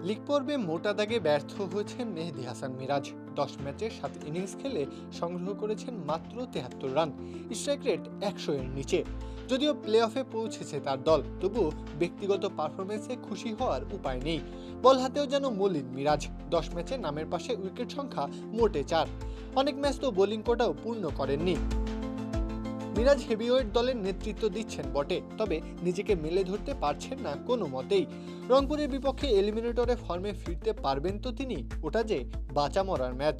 League পর্বে মোটা দাগে ব্যর্থ হয়েছেন মেহেদী হাসান মিরাজ। 10 ম্যাচে 7 ইনিংস খেলে সংগ্রহ করেছেন মাত্র 73 রান, স্ট্রাইক রেট 100 এর নিচে। যদিও প্লে অফে পৌঁছেছে তার দল, তবুও ব্যক্তিগত পারফরমেন্সে খুশি হওয়ার উপায় নেই। বল হাতেও যেন মলিন মিরাজ। 10 ম্যাচে নামের পাশে উইকেট সংখ্যা মোটে 4। অনেক ম্যাচ তো বোলিং কোটাও পূর্ণ করেননি। মিরাজ হেভিওয়েট দলের নেতৃত্ব দিচ্ছেন বটে, তবে নিজেকে মেলে ধরতে পারছেন না কোনো মতেই। রংপুরের বিপক্ষে এলিমিনেটরে ফর্মে ফিরতে পারবেন তো তিনি? ওটা যে বাঁচা মরার ম্যাচ।